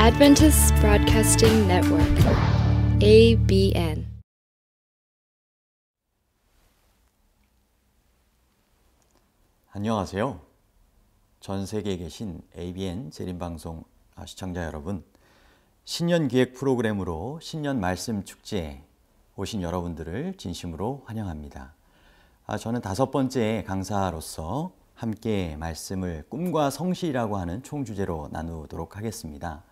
Adventist Broadcasting Network, ABN. 안녕하세요. 전 세계에 계신 ABN 재림방송 시청자 여러분, 신년 기획 프로그램으로 신년 말씀 축제에 오신 여러분들을 진심으로 환영합니다. 저는 5번째 강사로서 함께 말씀을 꿈과 성실이라고 하는 총주제로 나누도록 하겠습니다.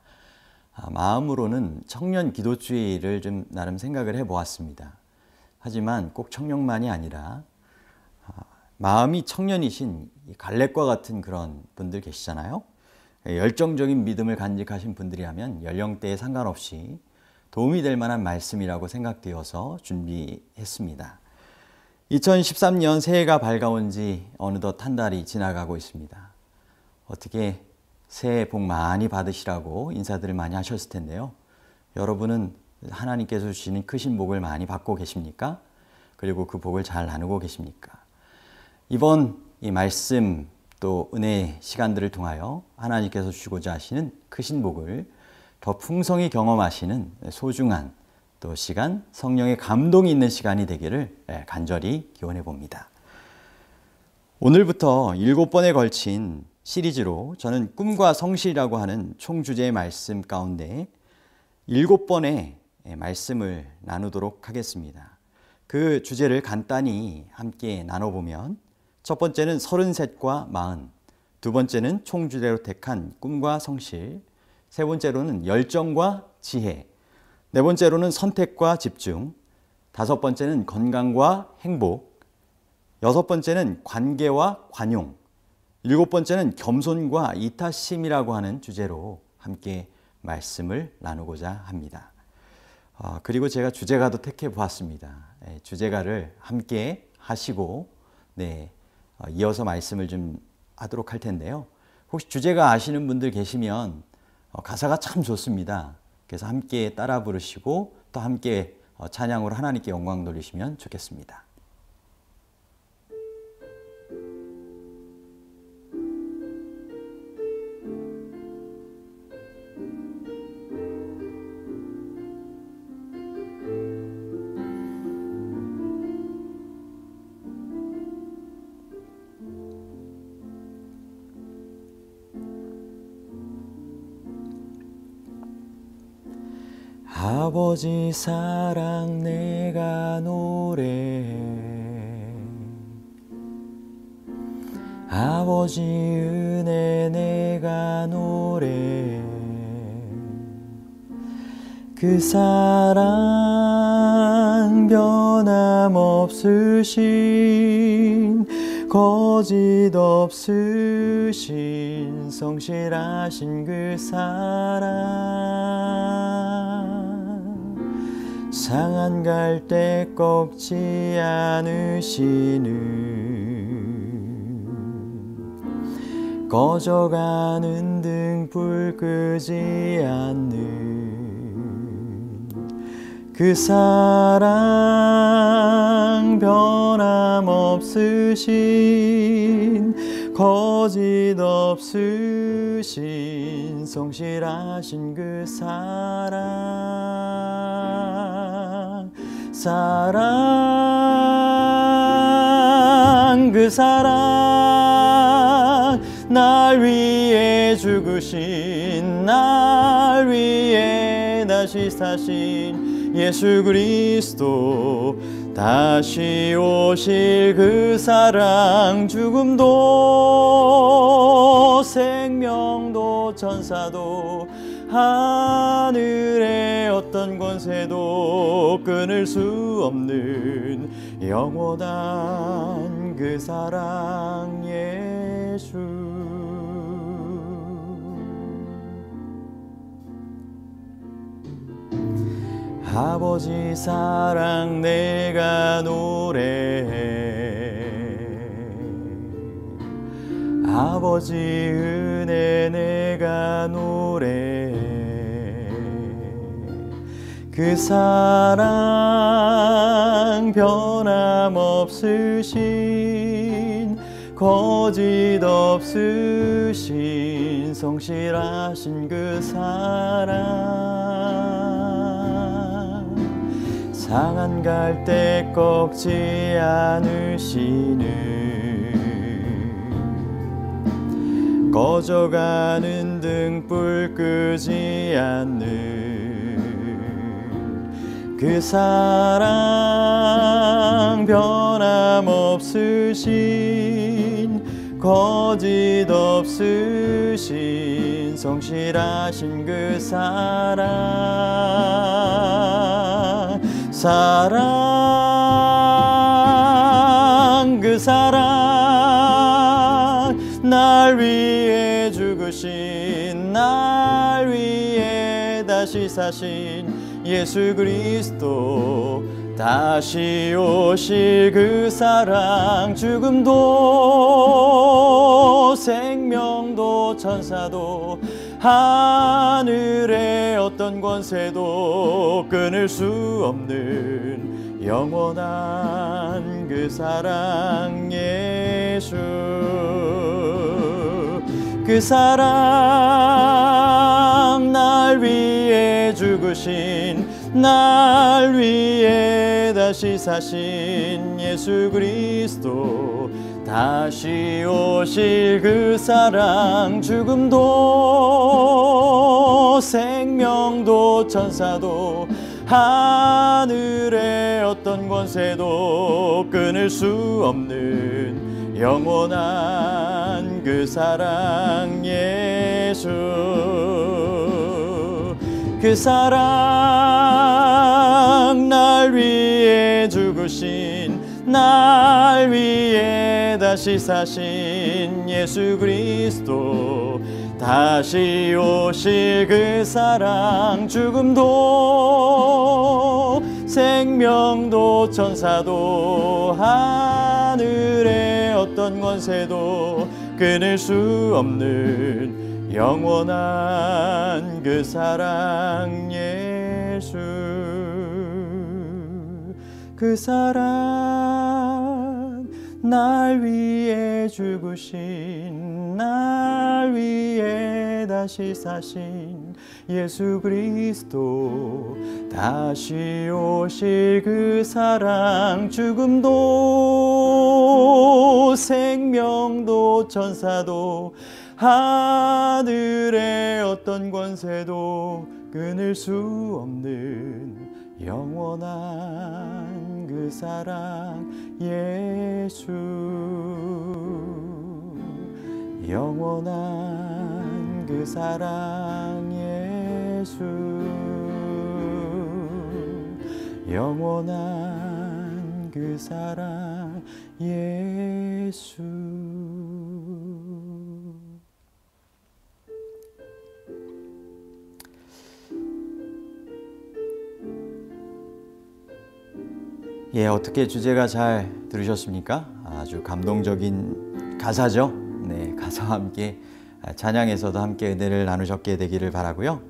마음으로는 청년 기도주의를 좀 나름 생각을 해보았습니다. 하지만 꼭 청년만이 아니라 마음이 청년이신 갈렙과 같은 그런 분들 계시잖아요. 열정적인 믿음을 간직하신 분들이라면 연령대에 상관없이 도움이 될 만한 말씀이라고 생각되어서 준비했습니다. 2013년 새해가 밝아온 지 어느덧 한 달이 지나가고 있습니다. 어떻게 새해 복 많이 받으시라고 인사들을 많이 하셨을 텐데요. 여러분은 하나님께서 주시는 크신 복을 많이 받고 계십니까? 그리고 그 복을 잘 나누고 계십니까? 이번 이 말씀 또 은혜의 시간들을 통하여 하나님께서 주시고자 하시는 크신 복을 더 풍성히 경험하시는 소중한 또 시간, 성령의 감동이 있는 시간이 되기를 간절히 기원해 봅니다. 오늘부터 7번에 걸친 시리즈로 저는 꿈과 성실이라고 하는 총주제의 말씀 가운데 7번의 말씀을 나누도록 하겠습니다. 그 주제를 간단히 함께 나눠보면 첫 번째는 33과 40, 두 번째는 총주제로 택한 꿈과 성실, 세 번째로는 열정과 지혜, 네 번째로는 선택과 집중, 다섯 번째는 건강과 행복, 여섯 번째는 관계와 관용, 일곱 번째는 겸손과 이타심이라고 하는 주제로 함께 말씀을 나누고자 합니다. 그리고 제가 주제가도 택해 보았습니다. 주제가를 함께 하시고 이어서 말씀을 좀 하도록 할 텐데요. 혹시 주제가 아시는 분들 계시면 가사가 참 좋습니다. 그래서 함께 따라 부르시고 또 함께 찬양으로 하나님께 영광 돌리시면 좋겠습니다. 아버지 사랑 내가 노래해, 아버지 은혜 내가 노래해, 그 사랑 변함없으신 거짓 없으신 성실하신 그 사랑, 상한 갈대 꺾지 않으시는, 꺼져가는 등불 끄지 않는 그 사랑 변함없으신 거짓 없으신 성실하신 그 사랑, 그 사랑 날 위해 죽으신, 날 위해 다시 사신 예수 그리스도, 다시 오실 그 사랑, 죽음도 생명도 천사도 하늘의 어떤 권세도 끊을 수 없는 영원한 그 사랑 예수. 아버지 사랑 내가 노래해, 아버지 은혜 내가 노래해, 그 사랑 변함없으신 거짓 없으신 성실하신 그 사랑, 상한 갈대 꺾지 않으시는, 꺼져가는 등불 끄지 않는 그 사랑, 변함없으신 거짓 없으신 성실하신 그 사랑, 사랑, 그 사랑, 날 위해 죽으신, 날 위해 다시 사신 예수 그리스도, 다시 오실 그 사랑, 죽음도 생명도 천사도 하늘의 어떤 권세도 끊을 수 없는 영원한 그 사랑, 예수 그 사랑, 날 위해 죽으신, 날 위해 다시 사신 예수 그리스도, 다시 오실 그 사랑, 죽음도 생명도 천사도 하늘의 어떤 권세도 끊을 수 없는 영원한 그 사랑, 예수 그 사랑, 날 위해 죽으신, 날 위해 다시 사신 예수 그리스도, 다시 오실 그 사랑, 죽음도 생명도 천사도 하늘의 어떤 권세도 끊을 수 없는 영원한 그 사랑, 예수 그 사랑, 날 위해 죽으신, 날 위해 다시 사신 예수 그리스도, 다시 오실 그 사랑, 죽음도 생명도 천사도 하늘의 어떤 권세도 끊을 수 없는 영원한 그 사랑, 예수 영원한 그 사랑, 예수 영원한 그 사랑, 예수. 예, 어떻게 주제가 잘 들으셨습니까? 아주 감동적인 가사죠. 네, 가사와 함께 찬양에서도 함께 은혜를 나누셨게 되기를 바라고요.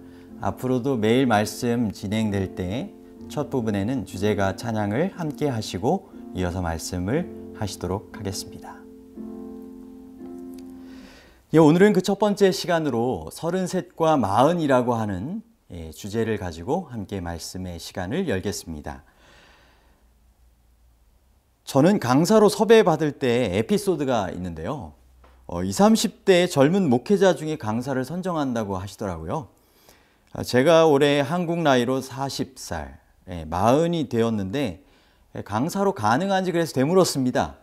앞으로도 매일 말씀 진행될 때 첫 부분에는 주제가 찬양을 함께 하시고 이어서 말씀을 하시도록 하겠습니다. 예, 오늘은 그 첫 번째 시간으로 33과 40이라고 하는 주제를 가지고 함께 말씀의 시간을 열겠습니다. 저는 강사로 섭외받을 때 에피소드가 있는데요. 20, 30대 젊은 목회자 중에 강사를 선정한다고 하시더라고요. 제가 올해 한국 나이로 40살, 40이 되었는데 강사로 가능한지 그래서 되물었습니다.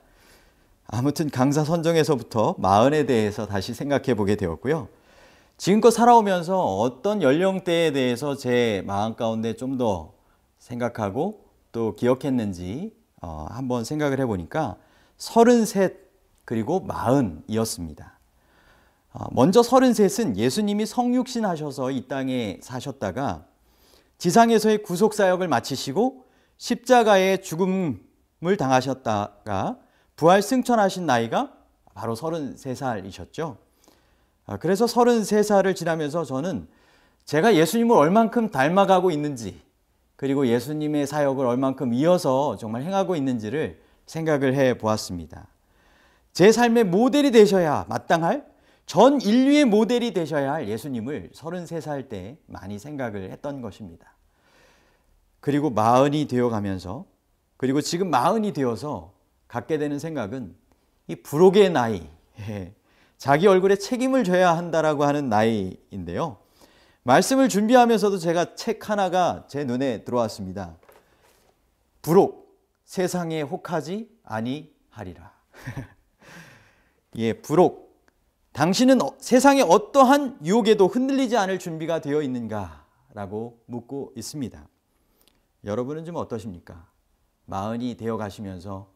아무튼 강사 선정에서부터 40에 대해서 다시 생각해 보게 되었고요. 지금껏 살아오면서 어떤 연령대에 대해서 제 마음 가운데 좀 더 생각하고 또 기억했는지 한번 생각을 해보니까 33 그리고 40이었습니다. 먼저 33은 예수님이 성육신 하셔서 이 땅에 사셨다가 지상에서의 구속사역을 마치시고 십자가의 죽음을 당하셨다가 부활 승천하신 나이가 바로 33살이셨죠. 그래서 33살을 지나면서 저는 제가 예수님을 얼만큼 닮아가고 있는지, 그리고 예수님의 사역을 얼만큼 이어서 정말 행하고 있는지를 생각을 해 보았습니다. 제 삶의 모델이 되셔야 마땅할, 전 인류의 모델이 되셔야 할 예수님을 33살 때 많이 생각을 했던 것입니다. 그리고 40이 되어가면서, 그리고 지금 40이 되어서 갖게 되는 생각은 이 부록의 나이, 자기 얼굴에 책임을 져야 한다라고 하는 나이인데요. 말씀을 준비하면서도 제가 책 하나가 제 눈에 들어왔습니다. 부록, 세상에 혹하지 아니하리라. 예, 부록, 당신은 세상의 어떠한 유혹에도 흔들리지 않을 준비가 되어 있는가? 라고 묻고 있습니다. 여러분은 좀 어떠십니까? 40이 되어 가시면서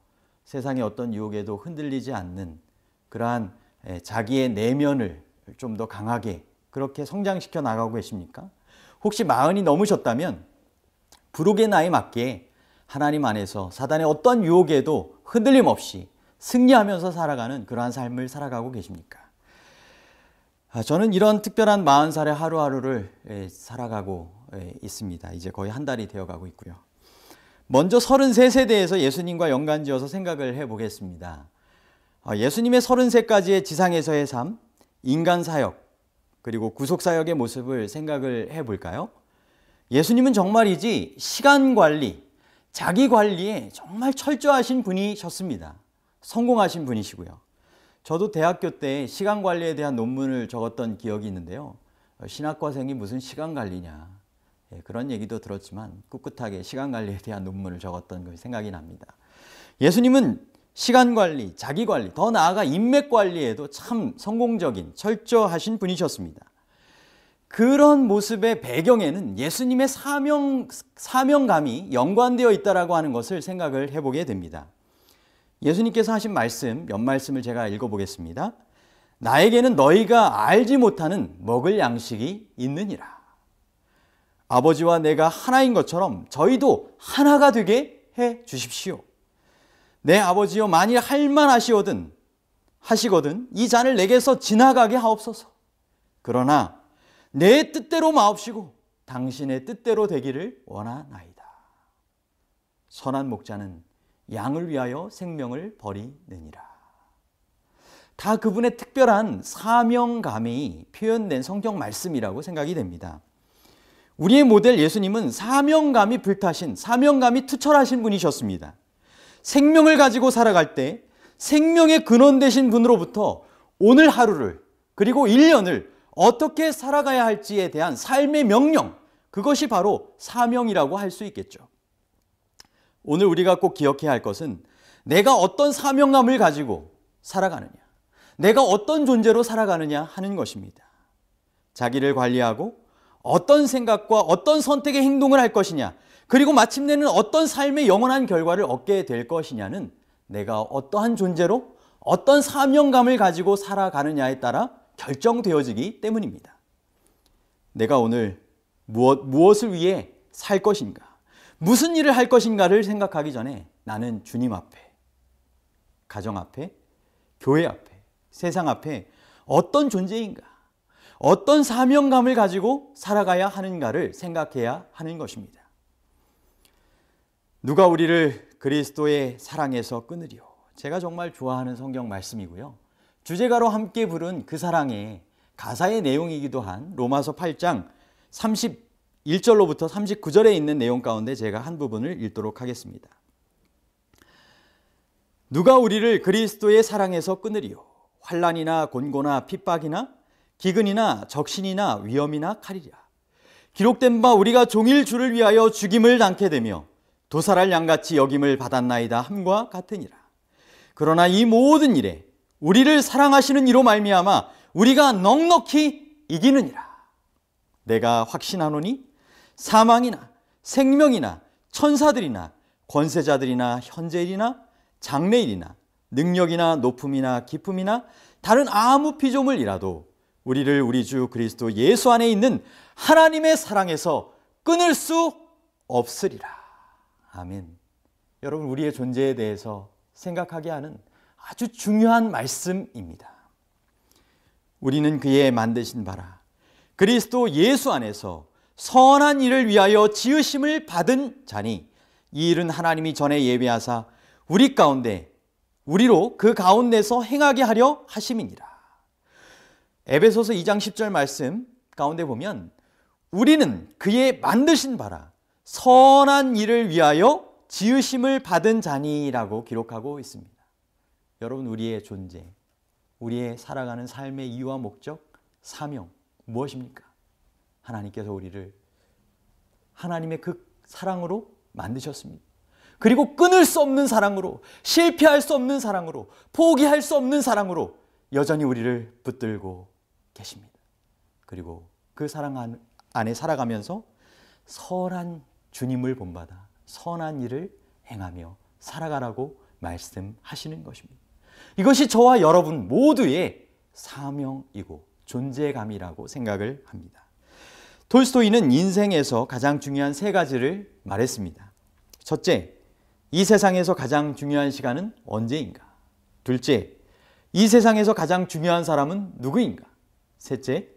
세상의 어떤 유혹에도 흔들리지 않는 그러한 자기의 내면을 좀 더 강하게 그렇게 성장시켜 나가고 계십니까? 혹시 40이 넘으셨다면 부록의 나이에 맞게 하나님 안에서 사단의 어떤 유혹에도 흔들림 없이 승리하면서 살아가는 그러한 삶을 살아가고 계십니까? 저는 이런 특별한 40살의 하루하루를 살아가고 있습니다. 이제 거의 한 달이 되어가고 있고요. 먼저 33세대에서 예수님과 연관지어서 생각을 해보겠습니다. 예수님의 33까지의 지상에서의 삶, 인간 사역, 그리고 구속사역의 모습을 생각을 해볼까요? 예수님은 정말이지 시간 관리, 자기 관리에 정말 철저하신 분이셨습니다. 성공하신 분이시고요. 저도 대학교 때 시간 관리에 대한 논문을 적었던 기억이 있는데요. 신학과생이 무슨 시간 관리냐, 그런 얘기도 들었지만 꿋꿋하게 시간 관리에 대한 논문을 적었던 그 생각이 납니다. 예수님은 시간 관리, 자기 관리, 더 나아가 인맥 관리에도 참 성공적인 철저하신 분이셨습니다. 그런 모습의 배경에는 예수님의 사명감이 연관되어 있다라고 하는 것을 생각을 해보게 됩니다. 예수님께서 하신 말씀, 몇 말씀을 제가 읽어보겠습니다. 나에게는 너희가 알지 못하는 먹을 양식이 있느니라. 아버지와 내가 하나인 것처럼 저희도 하나가 되게 해 주십시오. 내 아버지여, 만일 할만하시거든 이 잔을 내게서 지나가게 하옵소서. 그러나 내 뜻대로 마옵시고 당신의 뜻대로 되기를 원하나이다. 선한 목자는 양을 위하여 생명을 버리느니라. 다 그분의 특별한 사명감이 표현된 성경 말씀이라고 생각이 됩니다. 우리의 모델 예수님은 사명감이 불타신, 사명감이 투철하신 분이셨습니다. 생명을 가지고 살아갈 때 생명의 근원 되신 분으로부터 오늘 하루를, 그리고 1년을 어떻게 살아가야 할지에 대한 삶의 명령, 그것이 바로 사명이라고 할 수 있겠죠. 오늘 우리가 꼭 기억해야 할 것은 내가 어떤 사명감을 가지고 살아가느냐, 내가 어떤 존재로 살아가느냐 하는 것입니다. 자기를 관리하고 어떤 생각과 어떤 선택의 행동을 할 것이냐, 그리고 마침내는 어떤 삶의 영원한 결과를 얻게 될 것이냐는 내가 어떠한 존재로 어떤 사명감을 가지고 살아가느냐에 따라 결정되어지기 때문입니다. 내가 오늘 무엇을 위해 살 것인가, 무슨 일을 할 것인가를 생각하기 전에 나는 주님 앞에, 가정 앞에, 교회 앞에, 세상 앞에 어떤 존재인가, 어떤 사명감을 가지고 살아가야 하는가를 생각해야 하는 것입니다. 누가 우리를 그리스도의 사랑에서 끊으리요. 제가 정말 좋아하는 성경 말씀이고요. 주제가로 함께 부른 그 사랑의 가사의 내용이기도 한 로마서 8장 31절로부터 39절에 있는 내용 가운데 제가 한 부분을 읽도록 하겠습니다. 누가 우리를 그리스도의 사랑에서 끊으리요. 환난이나 곤고나 핍박이나 기근이나 적신이나 위험이나 칼이랴. 기록된 바 우리가 종일 주를 위하여 죽임을 당케 되며 도살할 양같이 여김을 받았나이다 함과 같으니라. 그러나 이 모든 일에 우리를 사랑하시는 이로 말미암아 우리가 넉넉히 이기느니라. 내가 확신하노니 사망이나 생명이나 천사들이나 권세자들이나 현재일이나 장래일이나 능력이나 높음이나 깊음이나 다른 아무 피조물이라도 우리를 우리 주 그리스도 예수 안에 있는 하나님의 사랑에서 끊을 수 없으리라. 아멘. 여러분, 우리의 존재에 대해서 생각하게 하는 아주 중요한 말씀입니다. 우리는 그의 만드신 바라 그리스도 예수 안에서 선한 일을 위하여 지으심을 받은 자니 이 일은 하나님이 전에 예비하사 우리 가운데 우리로 그 가운데서 행하게 하려 하심이니라. 에베소서 2장 10절 말씀 가운데 보면 우리는 그의 만드신 바라 선한 일을 위하여 지으심을 받은 자니라고 기록하고 있습니다. 여러분, 우리의 존재, 우리의 살아가는 삶의 이유와 목적, 사명 무엇입니까? 하나님께서 우리를 하나님의 그 사랑으로 만드셨습니다. 그리고 끊을 수 없는 사랑으로, 실패할 수 없는 사랑으로, 포기할 수 없는 사랑으로 여전히 우리를 붙들고 계십니다. 그리고 그 사랑 안에 살아가면서 선한 주님을 본받아 선한 일을 행하며 살아가라고 말씀하시는 것입니다. 이것이 저와 여러분 모두의 사명이고 존재감이라고 생각을 합니다. 톨스토이는 인생에서 가장 중요한 세 가지를 말했습니다. 첫째, 이 세상에서 가장 중요한 시간은 언제인가? 둘째, 이 세상에서 가장 중요한 사람은 누구인가? 셋째,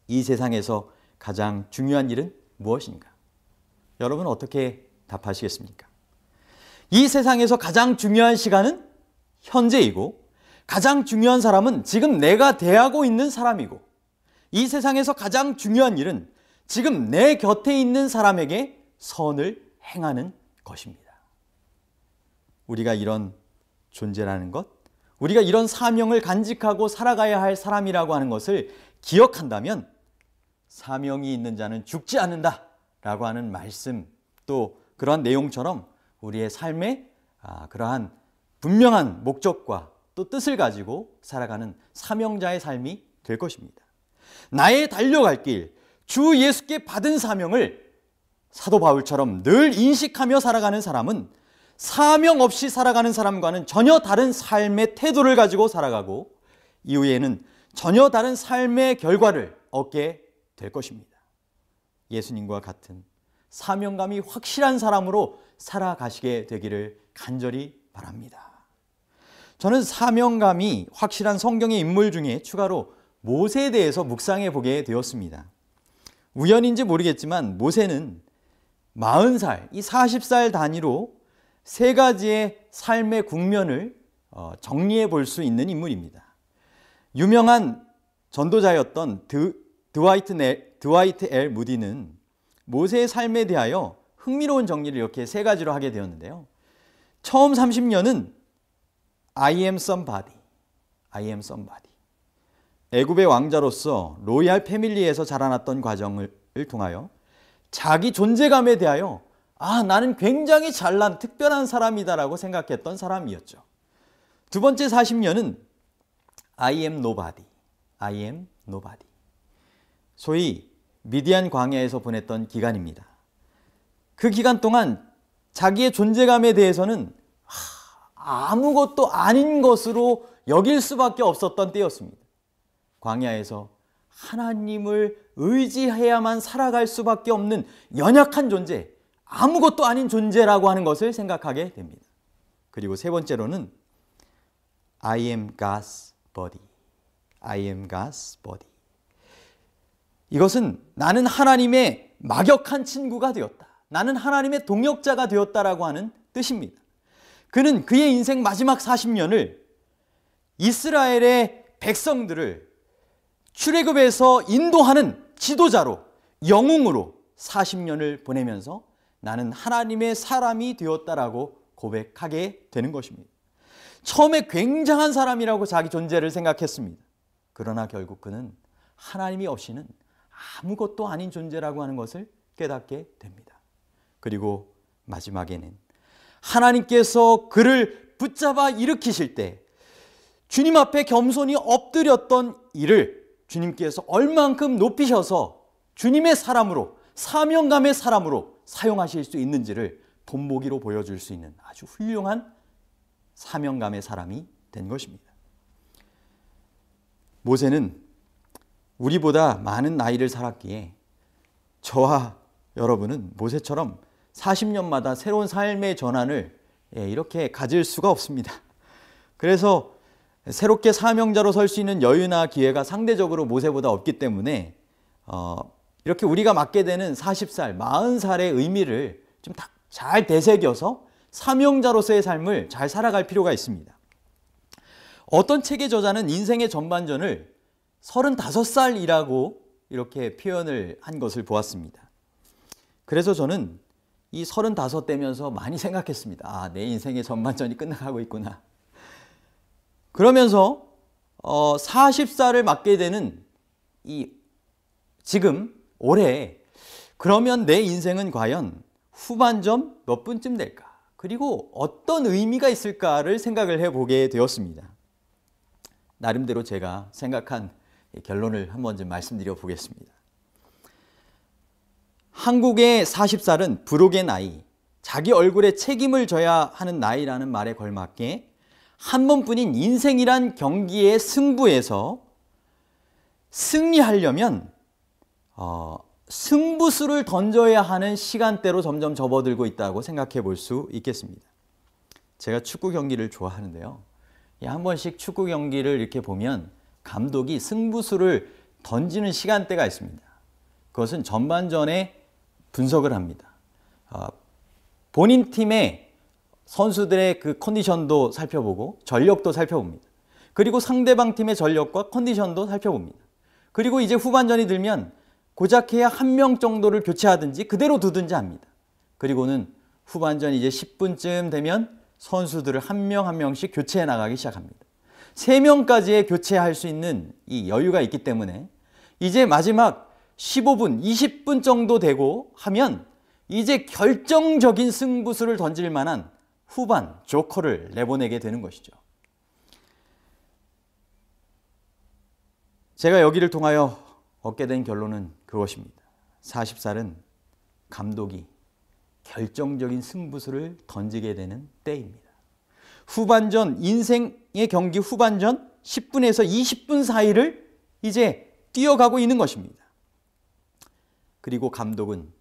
이 세상에서 가장 중요한 일은 무엇인가? 여러분 어떻게 답하시겠습니까? 이 세상에서 가장 중요한 시간은 현재이고 가장 중요한 사람은 지금 내가 대하고 있는 사람이고 이 세상에서 가장 중요한 일은 지금 내 곁에 있는 사람에게 선을 행하는 것입니다. 우리가 이런 존재라는 것, 우리가 이런 사명을 간직하고 살아가야 할 사람이라고 하는 것을 기억한다면 사명이 있는 자는 죽지 않는다 라고 하는 말씀, 또 그러한 내용처럼 우리의 삶에 그러한 분명한 목적과 또 뜻을 가지고 살아가는 사명자의 삶이 될 것입니다. 나의 달려갈 길, 주 예수께 받은 사명을 사도 바울처럼 늘 인식하며 살아가는 사람은 사명 없이 살아가는 사람과는 전혀 다른 삶의 태도를 가지고 살아가고 이후에는 전혀 다른 삶의 결과를 얻게 될 것입니다. 예수님과 같은 사명감이 확실한 사람으로 살아가시게 되기를 간절히 바랍니다. 저는 사명감이 확실한 성경의 인물 중에 추가로 모세에 대해서 묵상해 보게 되었습니다. 우연인지 모르겠지만 모세는 40살, 이 40살 단위로 세 가지의 삶의 국면을 정리해 볼 수 있는 인물입니다. 유명한 전도자였던 드와이트 엘 무디는 모세의 삶에 대하여 흥미로운 정리를 이렇게 세 가지로 하게 되었는데요. 처음 30년은 I am somebody. 애굽의 왕자로서 로얄 패밀리에서 자라났던 과정을 통하여 자기 존재감에 대하여 나는 굉장히 잘난 특별한 사람이다라고 생각했던 사람이었죠. 두 번째 40년은 I am nobody. 소위 미디안 광야에서 보냈던 기간입니다. 그 기간 동안 자기의 존재감에 대해서는 아무것도 아닌 것으로 여길 수밖에 없었던 때였습니다. 광야에서 하나님을 의지해야만 살아갈 수밖에 없는 연약한 존재, 아무것도 아닌 존재라고 하는 것을 생각하게 됩니다. 그리고 세 번째로는 I am God's body. 이것은 나는 하나님의 막역한 친구가 되었다. 나는 하나님의 동역자가 되었다라고 하는 뜻입니다. 그는 그의 인생 마지막 40년을 이스라엘의 백성들을 출애굽에서 인도하는 지도자로, 영웅으로 40년을 보내면서 나는 하나님의 사람이 되었다라고 고백하게 되는 것입니다. 처음에 굉장한 사람이라고 자기 존재를 생각했습니다. 그러나 결국 그는 하나님이 없이는 아무것도 아닌 존재라고 하는 것을 깨닫게 됩니다. 그리고 마지막에는 하나님께서 그를 붙잡아 일으키실 때 주님 앞에 겸손히 엎드렸던 이를 주님께서 얼만큼 높이셔서 주님의 사람으로, 사명감의 사람으로 사용하실 수 있는지를 본보기로 보여줄 수 있는 아주 훌륭한 사명감의 사람이 된 것입니다. 모세는 우리보다 많은 나이를 살았기에 저와 여러분은 모세처럼 40년마다 새로운 삶의 전환을 이렇게 가질 수가 없습니다. 그래서 새롭게 사명자로 설 수 있는 여유나 기회가 상대적으로 모세보다 없기 때문에 이렇게 우리가 맞게 되는 40살, 40살의 의미를 좀 잘 되새겨서 사명자로서의 삶을 잘 살아갈 필요가 있습니다. 어떤 책의 저자는 인생의 전반전을 35살이라고 이렇게 표현을 한 것을 보았습니다. 그래서 저는 이 35대면서 많이 생각했습니다. 아, 내 인생의 전반전이 끝나가고 있구나. 그러면서 40살을 맞게 되는 지금 올해, 그러면 내 인생은 과연 후반전 몇 분쯤 될까? 그리고 어떤 의미가 있을까를 생각을 해보게 되었습니다. 나름대로 제가 생각한 결론을 한번 좀 말씀드려 보겠습니다. 한국의 40살은 부록의 나이, 자기 얼굴에 책임을 져야 하는 나이라는 말에 걸맞게 한 번뿐인 인생이란 경기의 승부에서 승리하려면 승부수를 던져야 하는 시간대로 점점 접어들고 있다고 생각해 볼 수 있겠습니다. 제가 축구 경기를 좋아하는데요. 한 번씩 축구 경기를 이렇게 보면 감독이 승부수를 던지는 시간대가 있습니다. 그것은 전반전에 분석을 합니다. 본인 팀의 선수들의 그 컨디션도 살펴보고 전력도 살펴봅니다. 그리고 상대방 팀의 전력과 컨디션도 살펴봅니다. 그리고 이제 후반전이 들면 고작해야 한 명 정도를 교체하든지 그대로 두든지 합니다. 그리고는 후반전 이제 10분쯤 되면 선수들을 한 명 한 명씩 교체해 나가기 시작합니다. 3명까지의 교체할 수 있는 이 여유가 있기 때문에 이제 마지막 15분, 20분 정도 되고 하면 이제 결정적인 승부수를 던질 만한 후반 조커를 내보내게 되는 것이죠. 제가 여기를 통하여 얻게 된 결론은 그것입니다. 40살은 감독이 결정적인 승부수를 던지게 되는 때입니다. 후반전, 인생의 경기 후반전 10분에서 20분 사이를 이제 뛰어가고 있는 것입니다. 그리고 감독은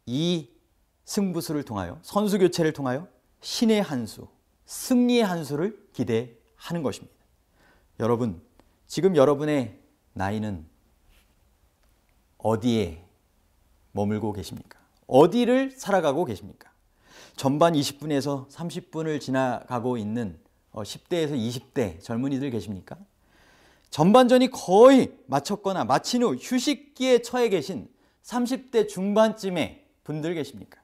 이 승부수를 통하여, 선수 교체를 통하여 신의 한 수, 승리의 한 수를 기대하는 것입니다. 여러분, 지금 여러분의 나이는 어디에 머물고 계십니까? 어디를 살아가고 계십니까? 전반 20분에서 30분을 지나가고 있는 10대에서 20대 젊은이들 계십니까? 전반전이 거의 마쳤거나 마친 후 휴식기에 처해 계신 30대 중반쯤의 분들 계십니까?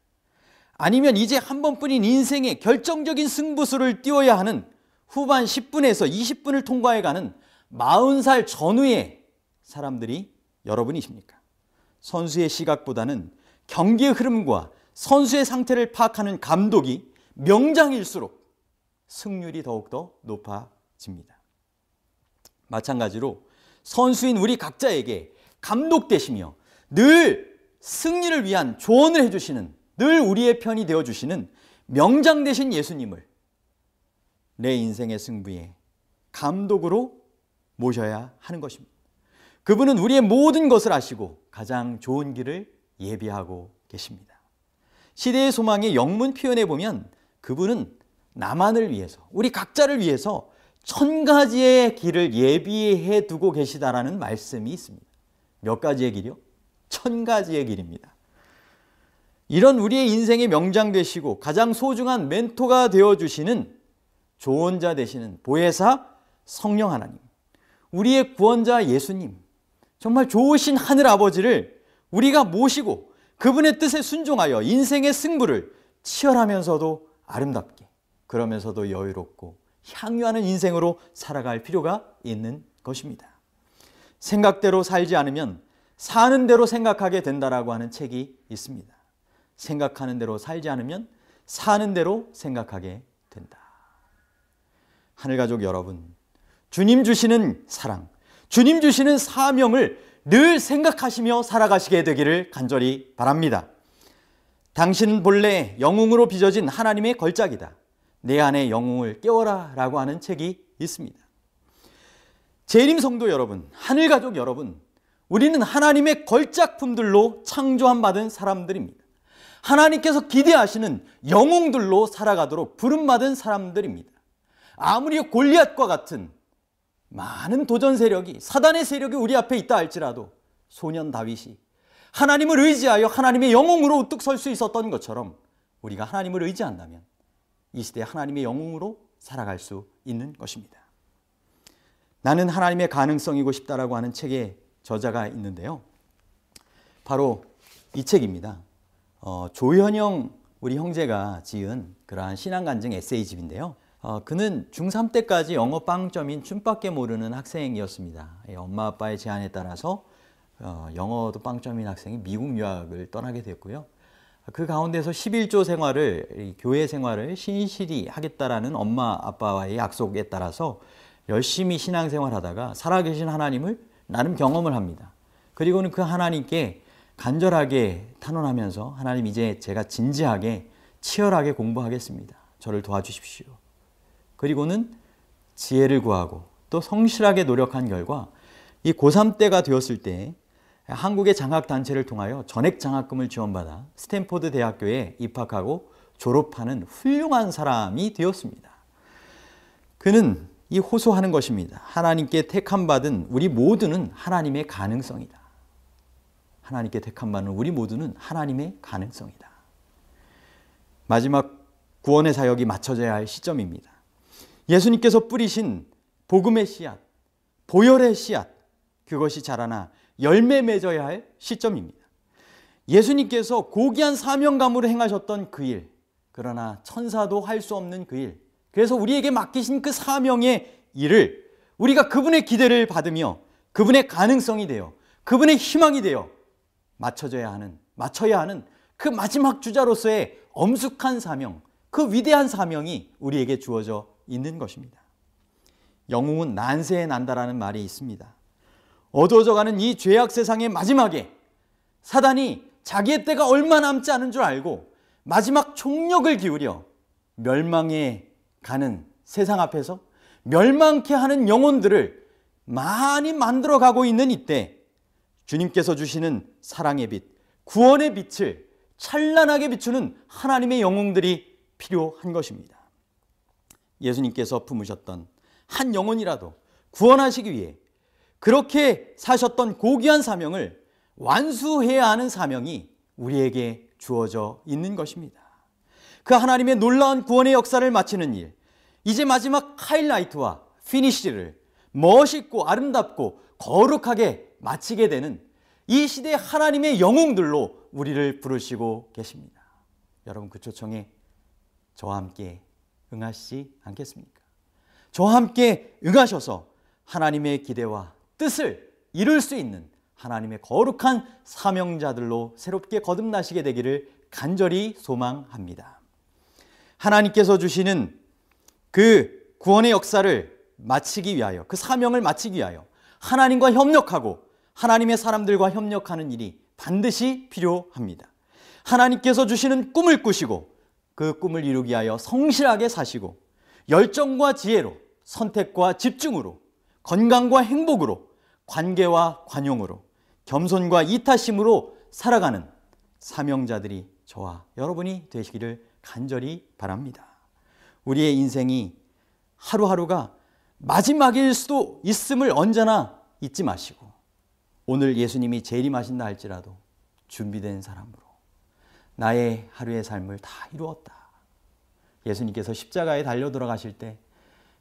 아니면 이제 한 번뿐인 인생의 결정적인 승부수를 띄워야 하는 후반 10분에서 20분을 통과해가는 40살 전후의 사람들이 여러분이십니까? 선수의 시각보다는 경기의 흐름과 선수의 상태를 파악하는 감독이 명장일수록 승률이 더욱더 높아집니다. 마찬가지로 선수인 우리 각자에게 감독 되시며 늘 승리를 위한 조언을 해주시는, 늘 우리의 편이 되어주시는 명장 되신 예수님을 내 인생의 승부에 감독으로 모셔야 하는 것입니다. 그분은 우리의 모든 것을 아시고 가장 좋은 길을 예비하고 계십니다. 시대의 소망의 영문 표현에 보면 그분은 나만을 위해서, 우리 각자를 위해서 1000가지의 길을 예비해 두고 계시다라는 말씀이 있습니다. 몇 가지의 길이요? 1000가지의 길입니다. 이런 우리의 인생의 명장 되시고 가장 소중한 멘토가 되어주시는 조언자 되시는 보혜사 성령 하나님, 우리의 구원자 예수님, 정말 좋으신 하늘 아버지를 우리가 모시고 그분의 뜻에 순종하여 인생의 승부를 치열하면서도 아름답게, 그러면서도 여유롭고 향유하는 인생으로 살아갈 필요가 있는 것입니다. 생각대로 살지 않으면 사는 대로 생각하게 된다라고 하는 책이 있습니다. 생각하는 대로 살지 않으면 사는 대로 생각하게 된다. 하늘가족 여러분, 주님 주시는 사랑, 주님 주시는 사명을 늘 생각하시며 살아가시게 되기를 간절히 바랍니다. 당신은 본래 영웅으로 빚어진 하나님의 걸작이다. 내 안의 영웅을 깨워라 라고 하는 책이 있습니다. 재림 성도 여러분, 하늘가족 여러분, 우리는 하나님의 걸작품들로 창조함 받은 사람들입니다. 하나님께서 기대하시는 영웅들로 살아가도록 부름받은 사람들입니다. 아무리 골리앗과 같은 많은 도전 세력이, 사단의 세력이 우리 앞에 있다 할지라도 소년 다윗이 하나님을 의지하여 하나님의 영웅으로 우뚝 설 수 있었던 것처럼 우리가 하나님을 의지한다면 이 시대에 하나님의 영웅으로 살아갈 수 있는 것입니다. 나는 하나님의 가능성이고 싶다라고 하는 책의 저자가 있는데요. 바로 이 책입니다. 조현영 우리 형제가 지은 그러한 신앙간증 에세이집인데요. 그는 중3 때까지 영어 빵점인 춤밖에 모르는 학생이었습니다. 엄마 아빠의 제안에 따라서 영어도 빵점인 학생이 미국 유학을 떠나게 됐고요. 그 가운데서 11조 생활을, 교회 생활을 신실히 하겠다라는 엄마 아빠와의 약속에 따라서 열심히 신앙생활하다가 살아계신 하나님을 나름 경험을 합니다. 그리고는 그 하나님께 간절하게 탄원하면서 하나님, 이제 제가 진지하게 치열하게 공부하겠습니다. 저를 도와주십시오. 그리고는 지혜를 구하고 또 성실하게 노력한 결과 이 고3 때가 되었을 때 한국의 장학단체를 통하여 전액 장학금을 지원받아 스탠포드 대학교에 입학하고 졸업하는 훌륭한 사람이 되었습니다. 그는 이 호소하는 것입니다. 하나님께 택함받은 우리 모두는 하나님의 가능성이다. 하나님께 택함받은 우리 모두는 하나님의 가능성이다. 마지막 구원의 사역이 맞춰져야 할 시점입니다. 예수님께서 뿌리신 복음의 씨앗, 보혈의 씨앗, 그것이 자라나 열매 맺어야 할 시점입니다. 예수님께서 고귀한 사명감으로 행하셨던 그 일, 그러나 천사도 할 수 없는 그 일, 그래서 우리에게 맡기신 그 사명의 일을 우리가 그분의 기대를 받으며 그분의 가능성이 되어 그분의 희망이 되어 맞춰야 하는 그 마지막 주자로서의 엄숙한 사명, 그 위대한 사명이 우리에게 주어져 있는 것입니다. 영웅은 난세에 난다라는 말이 있습니다. 어두워져가는 이 죄악 세상의 마지막에 사단이 자기의 때가 얼마 남지 않은 줄 알고 마지막 총력을 기울여 멸망에 가는 세상 앞에서 멸망케 하는 영혼들을 많이 만들어가고 있는 이때 주님께서 주시는 사랑의 빛, 구원의 빛을 찬란하게 비추는 하나님의 영웅들이 필요한 것입니다. 예수님께서 품으셨던 한 영혼이라도 구원하시기 위해 그렇게 사셨던 고귀한 사명을 완수해야 하는 사명이 우리에게 주어져 있는 것입니다. 그 하나님의 놀라운 구원의 역사를 마치는 일, 이제 마지막 하이라이트와 피니쉬를 멋있고 아름답고 거룩하게 마치게 되는 이 시대의 하나님의 영웅들로 우리를 부르시고 계십니다. 여러분, 그 초청에 저와 함께 응하시지 않겠습니까? 저와 함께 응하셔서 하나님의 기대와 뜻을 이룰 수 있는 하나님의 거룩한 사명자들로 새롭게 거듭나시게 되기를 간절히 소망합니다. 하나님께서 주시는 그 구원의 역사를 마치기 위하여, 그 사명을 마치기 위하여 하나님과 협력하고 하나님의 사람들과 협력하는 일이 반드시 필요합니다. 하나님께서 주시는 꿈을 꾸시고 그 꿈을 이루기 위하여 성실하게 사시고 열정과 지혜로, 선택과 집중으로, 건강과 행복으로, 관계와 관용으로, 겸손과 이타심으로 살아가는 사명자들이 저와 여러분이 되시기를 간절히 바랍니다. 우리의 인생이 하루하루가 마지막일 수도 있음을 언제나 잊지 마시고, 오늘 예수님이 재림하신다 할지라도 준비된 사람으로 나의 하루의 삶을 다 이루었다. 예수님께서 십자가에 달려 들어가실 때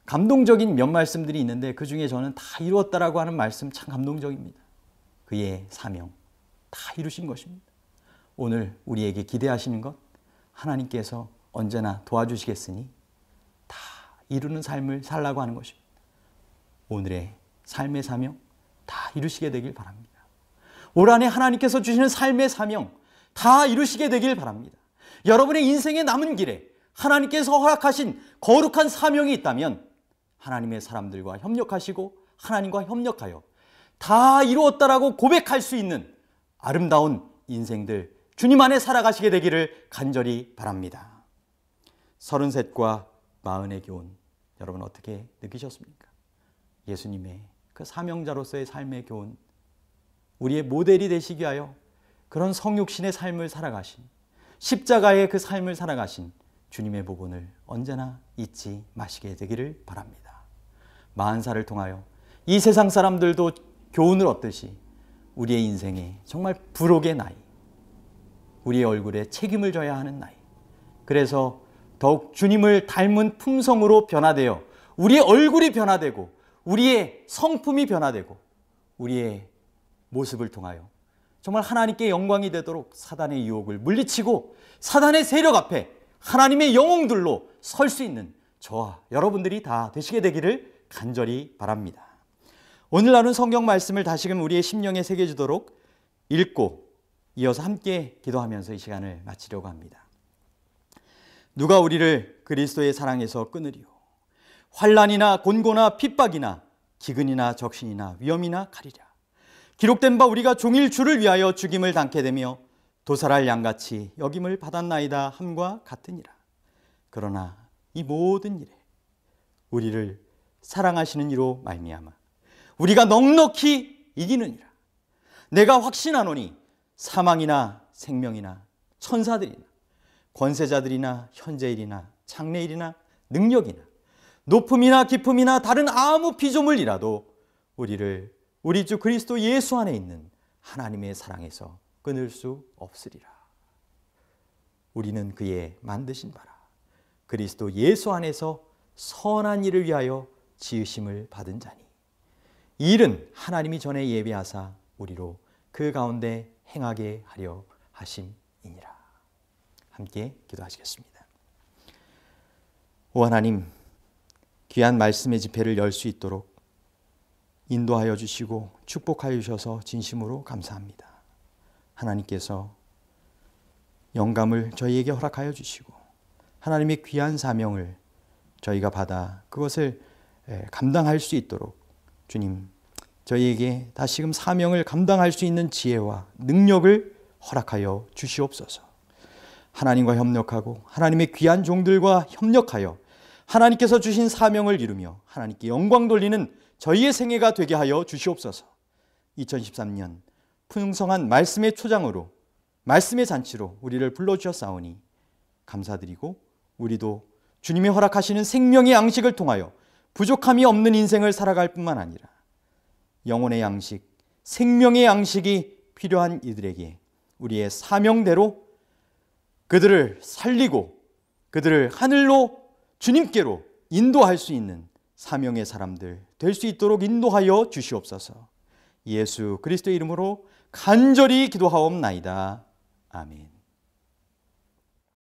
감동적인 몇 말씀들이 있는데 그 중에 저는 다 이루었다라고 하는 말씀 참 감동적입니다. 그의 사명 다 이루신 것입니다. 오늘 우리에게 기대하시는 것, 하나님께서 언제나 도와주시겠으니 다 이루는 삶을 살라고 하는 것입니다. 오늘의 삶의 사명 다 이루시게 되길 바랍니다. 올 한해 하나님께서 주시는 삶의 사명 다 이루시게 되길 바랍니다. 여러분의 인생의 남은 길에 하나님께서 허락하신 거룩한 사명이 있다면 하나님의 사람들과 협력하시고 하나님과 협력하여 다 이루었다라고 고백할 수 있는 아름다운 인생들 주님 안에 살아가시게 되기를 간절히 바랍니다. 33과 40의 교훈, 여러분 어떻게 느끼셨습니까? 예수님의 그 사명자로서의 삶의 교훈, 우리의 모델이 되시기 위하여 그런 성육신의 삶을 살아가신, 십자가의 그 삶을 살아가신 주님의 복음을 언제나 잊지 마시게 되기를 바랍니다. 40살을 통하여 이 세상 사람들도 교훈을 얻듯이 우리의 인생에 정말 부록의 나이, 우리의 얼굴에 책임을 져야 하는 나이, 그래서 더욱 주님을 닮은 품성으로 변화되어 우리의 얼굴이 변화되고 우리의 성품이 변화되고 우리의 모습을 통하여 정말 하나님께 영광이 되도록 사단의 유혹을 물리치고 사단의 세력 앞에 하나님의 영웅들로 설 수 있는 저와 여러분들이 다 되시게 되기를 간절히 바랍니다. 오늘 나눈 성경 말씀을 다시금 우리의 심령에 새겨지도록 읽고 이어서 함께 기도하면서 이 시간을 마치려고 합니다. 누가 우리를 그리스도의 사랑에서 끊으리요? 환난이나 곤고나 핍박이나 기근이나 적신이나 위험이나 가리랴. 기록된 바 우리가 종일 주를 위하여 죽임을 당케 되며 도살할 양같이 여김을 받았나이다 함과 같으니라. 그러나 이 모든 일에 우리를 사랑하시는 이로 말미암아 우리가 넉넉히 이기느니라. 내가 확신하노니 사망이나 생명이나 천사들이나 권세자들이나 현재일이나 장래일이나 능력이나 높음이나 깊음이나 다른 아무 피조물이라도 우리를 우리 주 그리스도 예수 안에 있는 하나님의 사랑에서 끊을 수 없으리라. 우리는 그의 만드신 바라 그리스도 예수 안에서 선한 일을 위하여 지으심을 받은 자니 이 일은 하나님이 전에 예비하사 우리로 그 가운데 행하게 하려 하심이니라. 함께 기도하시겠습니다. 오 하나님, 귀한 말씀의 집회를 열 수 있도록 인도하여 주시고 축복하여 주셔서 진심으로 감사합니다. 하나님께서 영감을 저희에게 허락하여 주시고 하나님의 귀한 사명을 저희가 받아 그것을 감당할 수 있도록 주님, 저희에게 다시금 사명을 감당할 수 있는 지혜와 능력을 허락하여 주시옵소서. 하나님과 협력하고 하나님의 귀한 종들과 협력하여 하나님께서 주신 사명을 이루며 하나님께 영광 돌리는 저희의 생애가 되게 하여 주시옵소서. 2013년 풍성한 말씀의 초장으로 말씀의 잔치로 우리를 불러주셨사오니 감사드리고 우리도 주님이 허락하시는 생명의 양식을 통하여 부족함이 없는 인생을 살아갈 뿐만 아니라 영혼의 양식, 생명의 양식이 필요한 이들에게 우리의 사명대로 그들을 살리고 그들을 하늘로 주님께로 인도할 수 있는 사명의 사람들 될 수 있도록 인도하여 주시옵소서. 예수 그리스도의 이름으로 간절히 기도하옵나이다. 아멘.